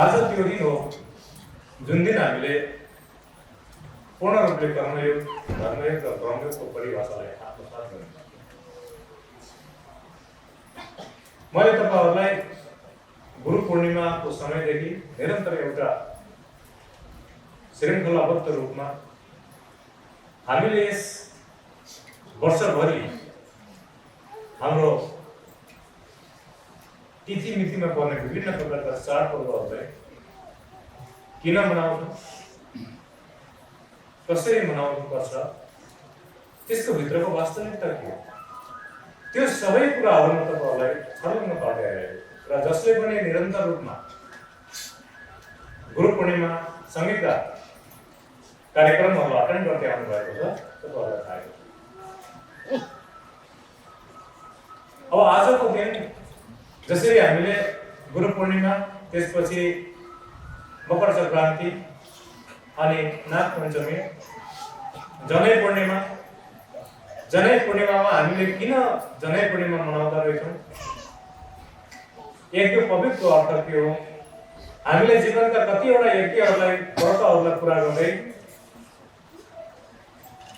आज त्यो दिन हो जुन दिन हामीले पूर्ण रूपले कर्मयोग धर्मयोग र ब्रह्मयोगको परिभाषालाई आत्मसात गर्यौं। मैले तपाईहरुलाई गुरु पूर्णिमाको समयदेखि निरन्तर एउटा श्रृङ्खलाबद्ध रूपमा हामीले यस वर्षभरि हाम्रो तिथि मितिमा पर्ने विभिन्न प्रकारका चाडपर्वहरूलाई किन मनाउँछौं, कसरी मनाउनुपर्छ, त्यसको भित्रको वास्तविकता के हो, त्यो सबै कुराहरुमा तपाईहरुलाई छलङ्ग पार्दैआएको र जसले पनि निरन्तर रूपमा गुरु पूर्णिमा सँगैका कार्यक्रमहरु अटेन्ड गर्दै आउनु भएको छ तपाईहरुलाई थाहा छ। अब आजको दिन जसरी हामीले गुरु पूर्णिमा, त्यसपछि मकर संक्रान्ति अनि नाग पञ्चमी, जनै पूर्णिमा, जनै पूर्णिमामा हामीले किन जनै पूर्णिमा मनाउँदा रहेछौं, एक यो पवित्र अर्थ के हो, हामीले जीवनका कतिवटा यज्ञहरूलाई व्रतहरूलाई पूरा गर्दै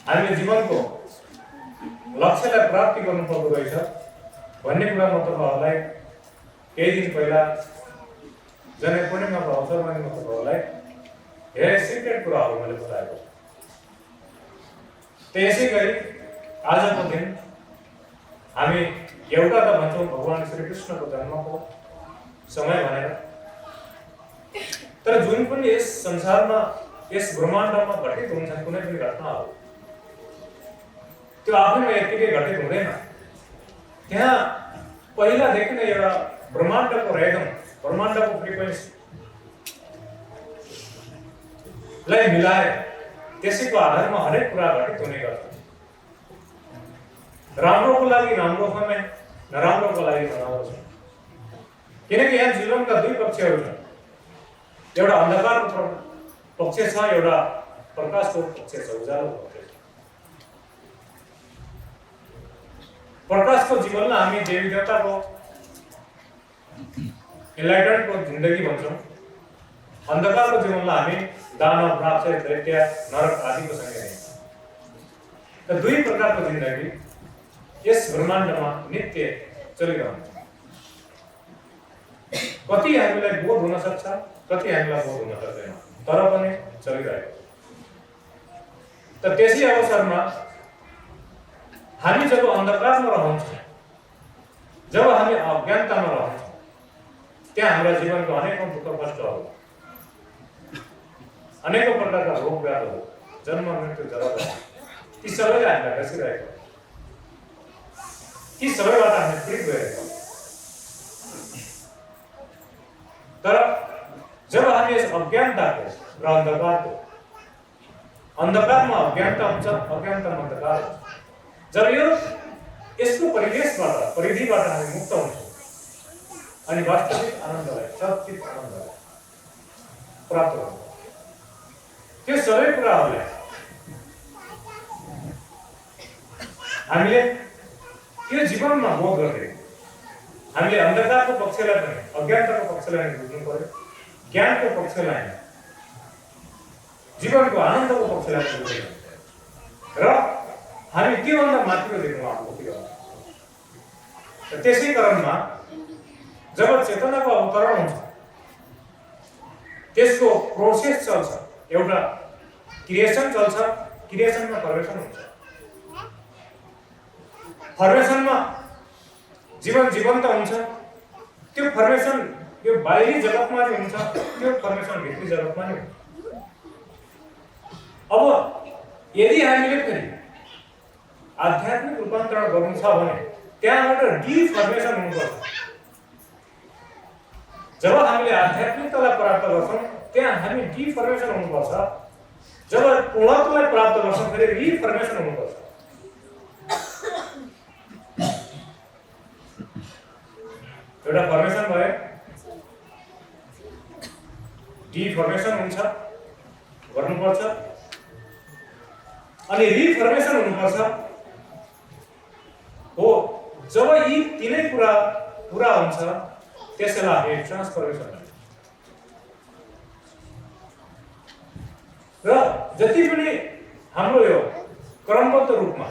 हामीले जीवनको लक्ष्यलाई प्राप्ति गर्नुपर्दो रहेछ भन्ने कुरा म तपाईहरुलाई केही दिन पहिला जनै पूर्णिमाको अवसरमा म तपाईहरुलाई धेरै सिक्रेट कुराहरू मैले बताएको छु। त्यसै गरी आजको दिन हामी एउटा त भन्छौं भगवान श्री कृष्णको जन्मको समय भनेर, तर जुन पनि यस संसारमा यस ब्रह्माण्डमा घटित हुन्छ कुनै पनि घटनाहरू त्यो आफैमा यतिकै घटित हुँदैन। त्यहाँ पहिलादेखि नै एउटा ब्रह्माण्डको रेदम, ब्रह्माण्डको फ्रिक्वेन्सी लाई मिलाएर त्यसैको आधारमा हरेक कुरा घटित हुने गर्छ। राम्रोको लागि राम्रो समय, नराम्रोको लागि नराम्रो समय। किनकि यहाँ जीवनका दुई पक्षहरू छन्, एउटा अन्धकारको पक्ष छ, एउटा प्रकाशको पक्ष छ, उज्यालोको पक्ष छ। प्रकाशको जीवनलाई हामी देवी देवताको एनलाइटमेन्टको जिन्दगी भन्छौं, अन्धकारको जीवनलाई हामी दानव, राक्षस, दैत्य, नरक आदिको सँगै लिन्छौं। र दुई प्रकारको जिन्दगी यस ब्रह्माण्डमा नित्य चलिरहन्छ। कति हामीलाई बोध हुन सक्छ, कति हामीलाई बोध हुन सक्दैन, तर पनि चलिरहेको। त त्यसै अवसरमा हामी जब अन्धकारमा रहन्छौं, जब हामी अज्ञानतामा रहन्छौं, त्यहाँ हाम्रा जीवनको अनेकौं दुःख कष्टहरू, अनेकौं प्रकारका रोग व्याधहरू, जन्म मृत्यु जरा, ती सबैले हामीलाई घसिरहेको, ती सबैबाट हामी पीडित भइरहेका। तर जब हामी यस अज्ञानताको र अन्धकारमा अज्ञानता हुन्छ, अज्ञानतामा अन्धकार हुन्छ, जब यो यसको परिधिबाट हामी मुक्त हुन्छौं अनि वास्तविक आनन्दलाई, सच्चित आनन्दलाई प्राप्त हुन्छ, त्यो सबै कुराहरूलाई हामीले यो जीवनमा बोध गर्दै हामीले अन्धकारको पक्षलाई पनि, अज्ञानताको पक्षलाई पनि बुझ्नु पर्यो, ज्ञानको पक्षलाई, जीवनको आनन्दको पक्षलाई पनि बुझ्नु पर्यो र हामी त्योभन्दा माथिको देख्नु अनुभूति गर्छौं। त्यसै क्रममा जब चेतनाको अवतरण हुन्छ, त्यसको प्रोसेस चल्छ, एउटा क्रिएसन चल्छ, क्रिएसनमा फर्मेसन हुन्छ, फर्मेसनमा जीवन जीवन्त हुन्छ, त्यो फर्मेसन यो बाहिरी जगतमा नै हुन्छ, त्यो फर्मेसन भित्री जगतमा नै हुन्छ। अब यदि हामीले फेरि आध्यात्मिक रूपान्तरण गर्नु छ भने त्यहाँबाट डिफर्मेसन हुनुपर्छ। जब हामीले आध्यात्मिकतालाई प्राप्त गर्छौं त्यहाँ हामी डिफर्मेसन हुनुपर्छ, जब पूर्णत्वलाई प्राप्त गर्छौं फेरि रिफर्मेसन हुनुपर्छ। एउटा फर्मेसन भयो, डिफर्मेसन हुन्छ, गर्नुपर्छ, अनि रिफर्मेसन हुनुपर्छ। हो जब यी तीनै कुरा पूरा हुन्छ त्यसैलाई हामी ट्रान्सफर्मेसन भन्छौं। र जति पनि हाम्रो यो क्रमबद्ध रूपमा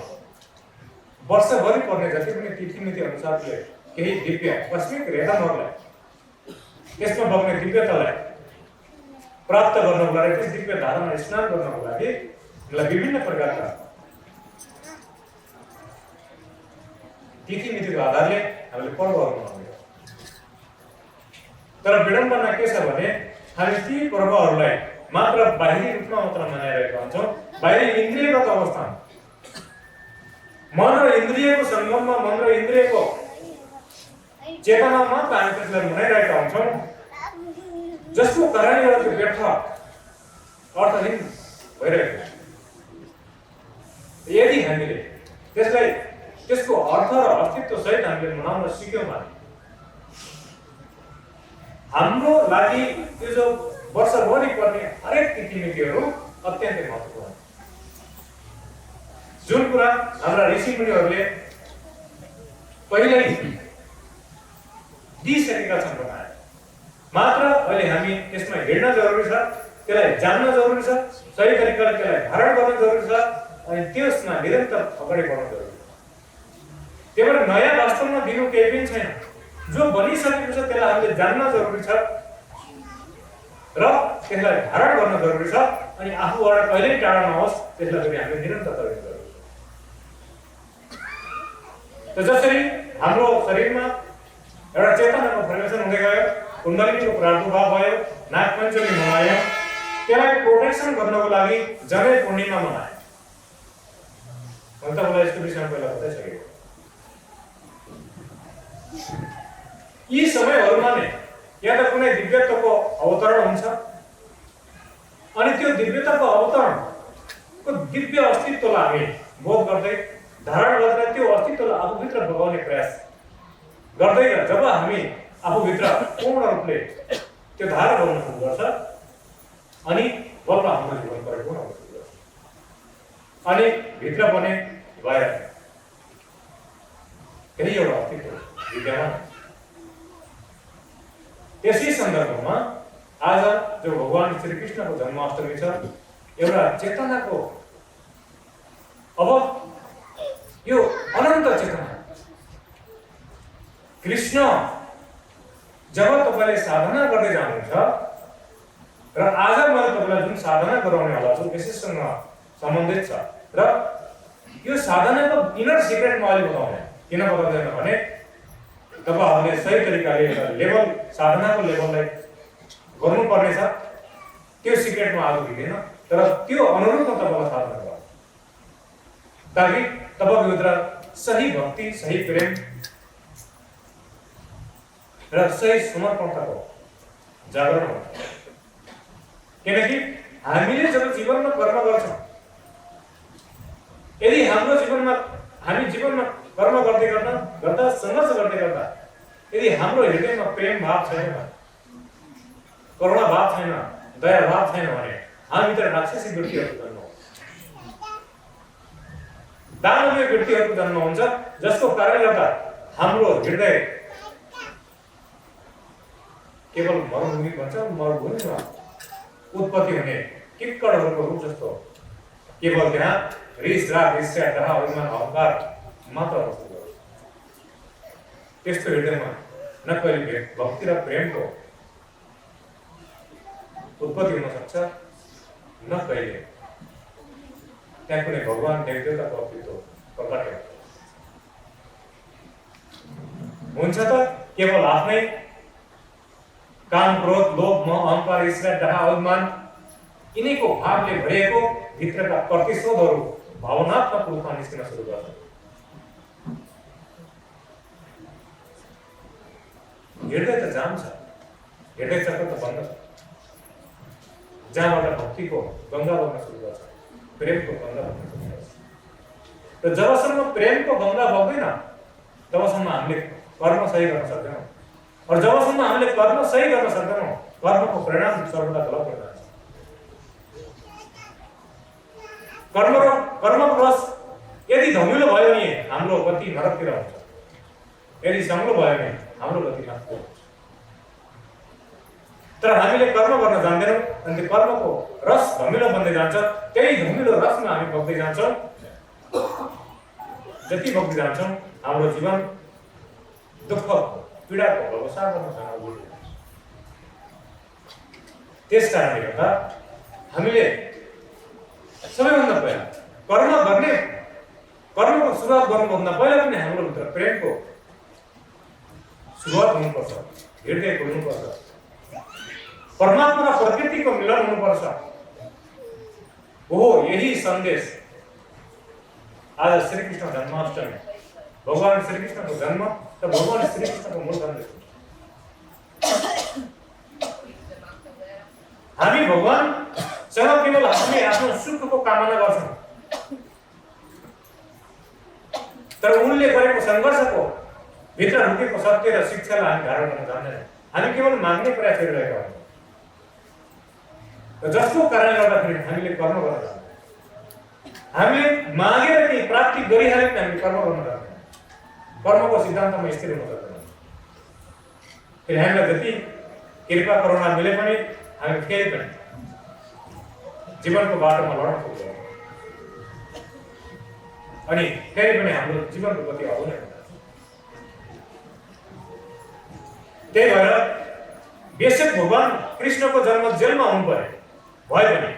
वर्षभरि पर्ने जति पनि तिथिमिति अनुसारले केही दिव्य कस्मिक रेखाहरूलाई त्यसमा बग्ने दिव्यतालाई प्राप्त गर्नको लागि, त्यस दिव्य धारामा स्नान गर्नको लागि यसलाई विभिन्न प्रकारका तिथिमितिको आधारले हामीले पर्वहरू मनाउँछौँ। तर विडम्बना के छ भने हामी ती पर्वहरूलाई मात्र बाहिरी रूपमा मात्र मनाइरहेका हुन्छौँ। बाहिरी इन्द्रियगत अवस्थामा मन र इन्द्रियको सङ्गममा, मन र इन्द्रियको चेतनामा मात्र हामी त्यसलाई मनाइरहेका हुन्छौँ, जसको कारणले गर्दा त्यो व्यर्थ अर्थहीन भइरहेको छ। यदि हामीले त्यसलाई त्यसको अर्थ र अस्तित्व सहित हामीले मनाउन सिक्यौँ भने हाम्रो लागि त्यो जो वर्षभरि पर्ने हरेक तिथिमितिहरू अत्यन्तै महत्त्वपूर्ण। जुन कुरा हाम्रा ऋषिमुनिहरूले पहिल्यै दिइसकेका छन् बताए, मात्र अहिले हामी त्यसमा हिँड्न जरुरी छ, त्यसलाई जान्न जरुरी छ, सही तरिकाले त्यसलाई धारण गर्न जरुरी छ, अनि त्यसमा निरन्तर अगाडि बढ्न जरुरी छ। त्यही भएर नयाँ वास्तवमा दिनु केही पनि छैन। जो बनिसकेको छ त्यसलाई हामीले जान्न जरुरी छ र त्यसलाई धारण गर्न जरुरी छ, अनि आफूबाट कहिल्यै टाढा नहोस् त्यसलाई पनि हामीले निरन्तर गर्न जरुरी छ। त जसरी हाम्रो शरीरमा एउटा चेतनाको फर्मेसन हुँदै गयो, कुण्डलीको प्रादुर्भाव भयो, नागपञ्चमी मनायो, त्यसलाई प्रोटेक्सन गर्नको लागि जनै पूर्णिमा मनायो। मैले तपाईँलाई यस्तो विषयमा पहिला बताइसकेको। यी समयहरूमा नै या त कुनै दिव्यत्वको अवतरण हुन्छ, अनि त्यो दिव्यताको अवतरणको दिव्य अस्तित्वलाई हामी बोध गर्दै धारण गर्दै त्यो अस्तित्वलाई आफूभित्र बगाउने प्रयास गर्दै जब हामी आफूभित्र पूर्ण रूपले त्यो धारण गर्न सुरु गर्छ, अनि बल्ल हाम्रो जीवन परिपूर्ण हुन सुरु गर्छ, अनि भित्र पनि बाहिर फेरि एउटा अस्तित्व विद्यमान। त्यसै सन्दर्भमा आज जो भगवान श्री कृष्णको जन्माष्टमी छ, एउटा चेतनाको, अब यो अनन्त चेतना कृष्ण जब तपाईले साधना गर्दै जानुहुन्छ, र आज मैले तपाईलाई जुन साधना गराउने होला छु विशेषसँग सम्बन्धित छ, र यो साधनाको इनर सिक्रेट म अहिले बताउने। किन बताउँदैन भने तपाईहरुले सही तरिकाले लेभल साधनाको लेभललाई गर्नुपर्ने छ, त्यो सिक्रेट म आज दिँदैन, तर त्यो अनुरूपमा तपाईलाई साधना गर्नु ताकि तपाईको भित्र सही भक्ति, सही प्रेम र सही समर्पणताको जागरण हुन्छ। किनकि हामीले जब जीवनमा कर्म गर्छौं, यदि हाम्रो जीवनमा हामी जीवनमा कर्म गर्दै गर्दा संघर्ष गर्दै गर्दा यदि हाम्रो हृदयमा प्रेम भाव छैन, करुणा भाव छैन, दया भाव छैन भने हामीभित्र राक्षसी वृत्तिहरूको जन्म हुन्छ, दानवीय वृत्तिहरूको जन्म हुन्छ, जसको कारणले गर्दा हाम्रो हृदय केवल मरुभूमि भन्छ, मरुभूमिमा उत्पत्ति हुने किक्करहरूको रूप जस्तो केवल त्यहाँ रिस, राग, ईर्ष्या, दाह, अभिमान, अहंकार मात्र अवस्थित गर्छ। त्यस्तो हृदयमा न कहिले भक्ति र प्रेमको उत्पत्ति हुन सक्छ, न कहिले त्यहाँ कुनै भगवान देवदेवताको अस्तित्व प्रकट हुन्छ। त केवल आफ्नै काम, क्रोध, लोभ, मोह, अहंकार, ईर्ष्या, दाह, अभिमान यिनीको भावले भरिएको भित्रका प्रतिशोधहरू भावनात्मक रूपमा निस्किन सुरु गर्छ। हृदय त जाम छ, हृदय चक्र त बन्द छ, जहाँबाट भक्तिको गङ्गा बग्न सुरु गर्छ, प्रेमको गङ्गा बग्न सुरु गर्छ। र जबसम्म प्रेमको गङ्गा बग्दैन तबसम्म हामीले कर्म सही गर्न सक्दैनौँ, और जबसम्म हामीले कर्म सही गर्न सक्दैनौँ कर्मको परिणाम सर्वदा गलत हुन जान्छ। कर्मको रस यदि धमिलो भयो भने हाम्रो गति नरकतिर हुन्छ, यदि सङ्लो भयो भने हाम्रो गति माथि हुन्छ। तर हामीले कर्म गर्न जान्दैनौँ अनि त्यो कर्मको रस धमिलो बन्दै जान्छ। त्यही धमिलो रसमा हामी बग्दै जान्छौँ। जति बग्दै जान्छौँ हाम्रो जीवन दुःख पीडाको भवसागरमा जान्छ। त्यस कारणले गर्दा हामीले सबैभन्दा पहिला कर्मको सुरुवात गर्नुभन्दा पहिला पनि हाम्रो भित्र प्रेमको सुरुवात हुनुपर्छ, हृदय खोल्नुपर्छ, परमात्मा र प्रकृतिको मिलन हुनुपर्छ। हो यही सन्देश आज श्रीकृष्ण जन्माष्टमी, भगवान श्रीकृष्णको जन्म र भगवान श्रीकृष्णको मूल सन्देश। हामी भगवानसँग केवल हामीले आफ्नो सुखको कामना गर्छौँ, तर उनले गरेको सङ्घर्षको भित्र लुकेको सत्य र शिक्षालाई हामी धारण गर्न जान्दैनौँ। हामी केवल माग्ने प्रयास गरिरहेका हुन्छौँ र जसको कारणले गर्दाखेरि हामीले कर्म गर्न जान्दैनौँ। हामीले मागेर केही प्राप्ति गरिहाले पनि हामी कर्म गर्न जान्दैनौँ। कर्मको सिद्धान्तमा स्थिर हुन सक्दैनौँ। फेरि हामीलाई जति कृपा करुणा मिले पनि हामी फेरि पनि जीवनको बाटोमा लड्न सक्दैनौँ अनि फेरि पनि हाम्रो जीवनको गति अघि नै हुन्छ। त्यही भएर बेशक भगवान कृष्णको जन्म जेलमा हुनु पर्यो भए पनि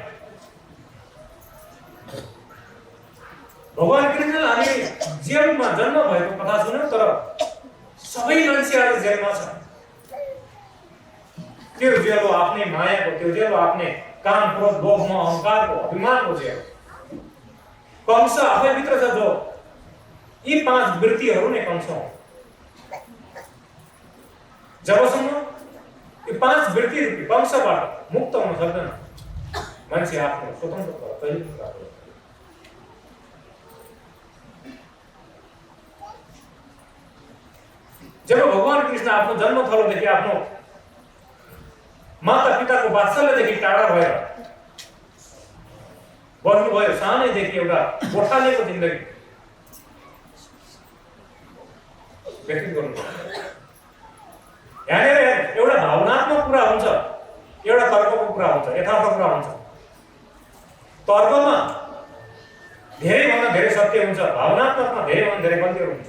भगवान कृष्ण हामी जेलमा जन्म भएको कथा सुन्यौँ, तर सबै मान्छे आज जेलमा छ। त्यो जेल हो आफ्नै मायाको, त्यो जेल हो आफ्नै काम क्रोध लोभ मोह अहंकारको अभिमानको जेल। कंस आफैभित्र छ जो यी 5 वृत्तिहरू नै कंस हो। जबसम्म यो 5 वृत्ति रूपी कंसबाट मुक्त हुन सक्दैन मान्छे आफ्नो स्वतन्त्रता कहिले पनि प्राप्त गर्दैन। जब भगवान कृष्ण आफ्नो जन्मथलोदेखि आफ्नो माता पिताको वात्सल्यदेखि टाढा भएर बस्नुभयो, सानैदेखि एउटा गोठालेको जिन्दगी व्यतीत गर्नुभयो। यहाँनिर एउटा भावनात्मक कुरा हुन्छ, एउटा तर्कको कुरा हुन्छ, यथार्थ कुरा हुन्छ। तर्कमा धेरैभन्दा धेरै सत्य हुन्छ, भावनात्मकमा धेरैभन्दा धेरै गल्तीहरू हुन्छ।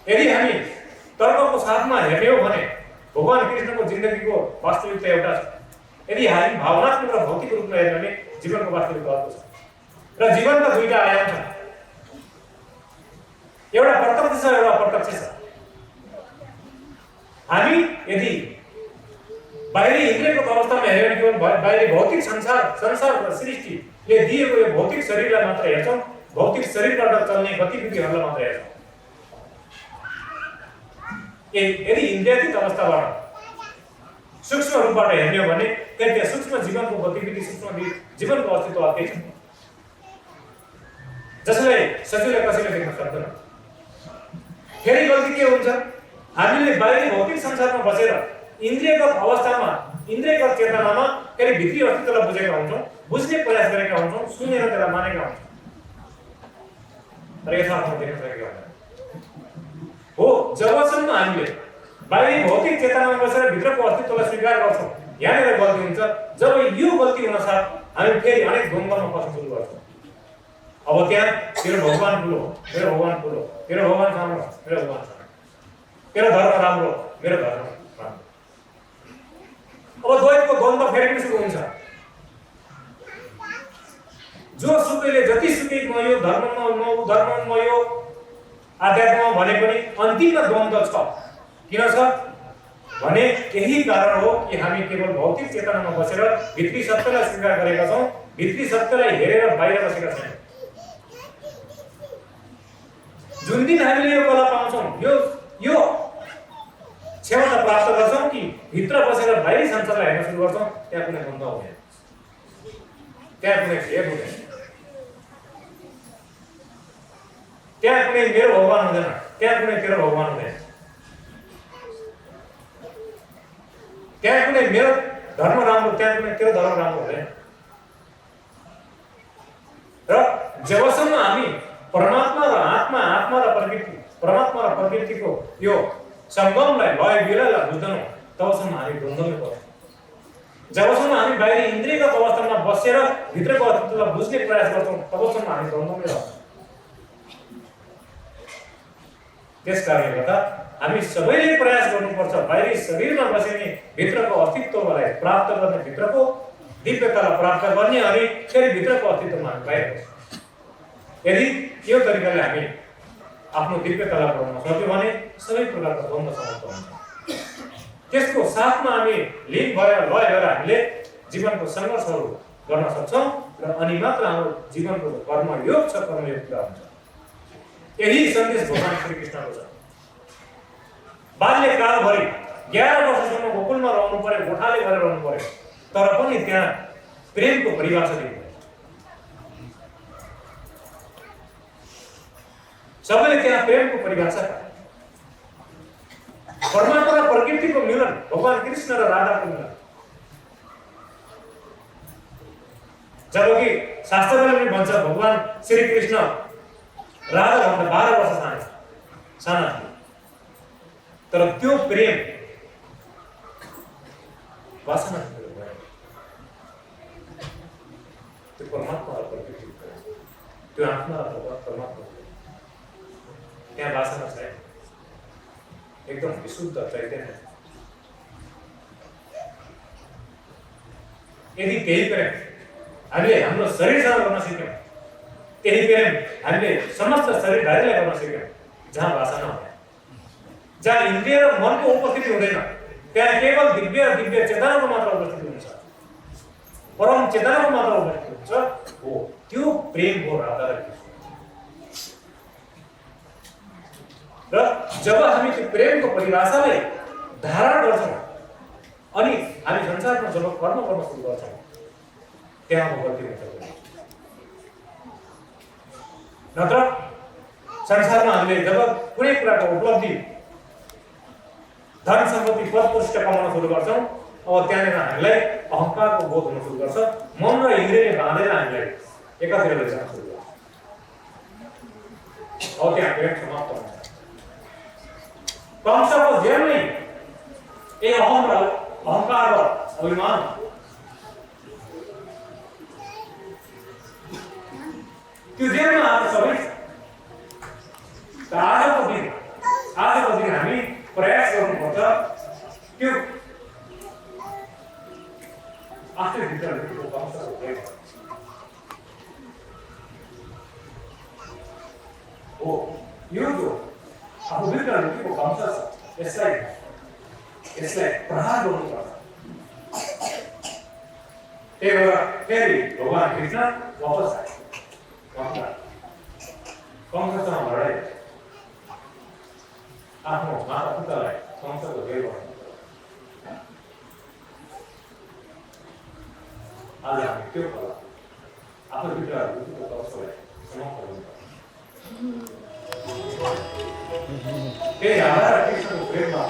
यदि हामी तर्कको साथमा हेर्ने हो भने भगवान कृष्णको जिन्दगीको वास्तविकता एउटा छ। यदि हामी भावनात्मक र भौतिक रूपमा हेर्ने भने जीवनको वास्तविकता अर्को छ र जीवनका दुईटा आयाम छन्, एउटा प्रत्यक्ष छ, एउटा अप्रत्यक्ष छ। हामी यदि बाहिरी इन्द्रियको अवस्थामा हेऱ्यो भने केवल बाहिरी भौतिक संसार र सृष्टिले दिएको यो भौतिक शरीरलाई मात्र हेर्छौँ, भौतिक शरीरबाट चल्ने गतिविधिहरूलाई मात्र हेर्छौँ। यदि इन्द्रियातीत अवस्थाबाट सूक्ष्म रूपबाट हेर्ने हो भने त्यहाँ सूक्ष्म जीवनको गतिविधि, सूक्ष्म जीवनको अस्तित्व अर्कै छ, जसलाई सजिलै कसैले देख्न सक्दैन। फेरि गल्ती के हुन्छ, हामीले बाहिरी भौतिक संसारमा बसेर इन्द्रियगत अवस्थामा, इन्द्रियगत चेतनामा फेरि भित्री अस्तित्वलाई बुझेका हुन्छौँ, बुझ्ने प्रयास गरेका हुन्छौँ, सुनेर त्यसलाई मानेका हुन्छौँ, तर यथार्थमा देख्न सकेका हुन्छौँ। हो जबसम्म हामीले बाहिरी भौतिक चेतनामा बसेर भित्रको अस्तित्वलाई स्वीकार गर्छौँ, यहाँनिर गल्ती हुन्छ। जब यो गल्ती हुन साथ हामी फेरि अनेक द्वन्द्वमा फस्न सुरु गर्छौँ। अब त्यहाँ तेरो भगवान ठुलो, मेरो भगवान ठुलो, तेरो भगवान सानो, मेरो भगवान सानो, तेरो धर्म राम्रो, मेरो धर्म राम्रो। अब द्वैतको द्वन्द्व फेरि पनि सुरु हुन्छ। जो सुकैले जति सुकै म यो धर्ममा म उ धर्ममा म यो आध्यात्ममा भने पनि अन्तिममा द्वन्द्व छ। किन छ भने यही कारण हो कि हामी केवल भौतिक चेतनामा बसेर भित्री सत्यलाई स्वीकार गरेका छौँ, भित्री सत्यलाई हेरेर बाहिर बसेका छैनौँ। जुन दिन हामीले यो कला पाउँछौँ, यो क्षमता प्राप्त गर्छौँ कि भित्र बसेर बाहिरी संसारलाई हेर्न सुरु गर्छौँ, त्यहाँ कुनै द्वन्द्व हुँदैन, त्यहाँ कुनै भेद हुँदैन, त्यहाँ कुनै मेरो भगवान हुँदैन, त्यहाँ कुनै तेरो भगवान हुँदैन, त्यहाँ कुनै मेरो धर्म राम्रो, त्यहाँ कुनै तेरो धर्म राम्रो हुँदैन। र जबसम्म हामी परमात्मा र आत्मा, आत्मा र प्रकृति, परमात्मा र प्रकृतिको यो संगमलाई, लय विलयलाई बुझ्दैनौँ, तबसम्म हामी द्वन्द्वमै पर्छौँ। जबसम्म हामी बाहिरी इन्द्रियगत अवस्थामा बसेर भित्रको अस्तित्वलाई बुझ्ने प्रयास गर्छौँ तबसम्म हामी द्वन्द्वमै रहन्छौँ। त्यसकारणले गर्दा हामी सबैले प्रयास गर्नुपर्छ बाहिरी शरीरमा बसेर भित्रको अस्तित्वलाई प्राप्त गर्ने, भित्रको दिव्यतालाई प्राप्त गर्ने अनि फेरि भित्रको अस्तित्वमा हामी बाहिर बस्छौँ। यदि यो तरिकाले हामी आफ्नो दिव्यतालाई बढाउन सक्यौँ भने सबै प्रकारका द्वन्द्व समाप्त हुन्छ। त्यसको साथमा हामी लीन भएर लय भएर हामीले जीवनको सङ्घर्षहरू गर्न सक्छौँ र अनि मात्र हाम्रो जीवनको कर्मयोग छ, कर्मयोग पुरा हुन्छ। यही सन्देश भगवान श्रीकृष्णको छ। बाल्यकालभरि 11 वर्षसम्म गोकुलमा रहनु पर्यो, गोठाले गरेर रहनु पर्यो, तर पनि त्यहाँ प्रेमको परिभाषा दिनु। सबैले त्यहाँ प्रेमको परिभाषा पाए। परमात्मा र प्रकृतिको मिलन, भगवान कृष्ण र राधाको मिलन। जबकि शास्त्रले पनि भन्छ भगवान श्री कृष्ण राधा भन्दा 12 वर्ष साना थिए, तर त्यो प्रेम वासना त्यो परमात्मा र प्रकृति, त्यो आत्मा र परमात्मा, त्यहाँ वासना छैन, एकदम विशुद्ध चैतन्य। यदि त्यही प्रेम हामीले हाम्रो शरीरसँग गर्न सक्यौँ, त्यही प्रेम हामीले समस्त शरीरधारीलाई गर्न सक्यौँ, जहाँ वासना हुँदैन, जहाँ इन्द्रिय र मनको उपस्थिति हुँदैन, त्यहाँ केवल दिव्य चेतनाको मात्र उपस्थिति हुन्छ, परम चेतनाको मात्र उपस्थिति हुन्छ। हो त्यो प्रेम हो राधा र कृष्ण। र जब हामी त्यो प्रेमको परिभाषालाई धारण गर्छौँ अनि हामी संसारमा जब कर्म गर्न सुरु गर्छौँ त्यहाँ गल्ती हुन्छ। नत्र संसारमा हामीले जब कुनै कुराको उपलब्धि, धन सम्पत्ति, पद प्रतिष्ठा कमाउन सुरु गर्छौँ, अब त्यहाँनिर हामीलाई अहङ्कारको बोध हुन सुरु गर्छ। मन र इन्द्रियले बाँधेर हामीलाई एकातिर लैजान सुरु गर्छ। अब त्यहाँ प्रेम समाप्त हुन्छ। कंसको जेलमै अहंकार र अभिमान, त्यो जेलमा आज सबै आजको दिन हामी प्रयास गर्नुपर्छ त्यो आफ्नै भित्र कंसको जेल हो। यो जो आफूभित्र लुकेको कंस छ यसलाई प्रहार गर्नुपर्छ। त्यही भएर फेरि भगवान कृष्ण वापस आए, कंससँग लडाई, आफ्नो माता पितालाई कंसको जेल बनाउनु। आज हामी त्यो कला आफूभित्र लुकेको कंसलाई समाप्त गर्नुपर्छ। त्यही राधा र कृष्णको प्रेममा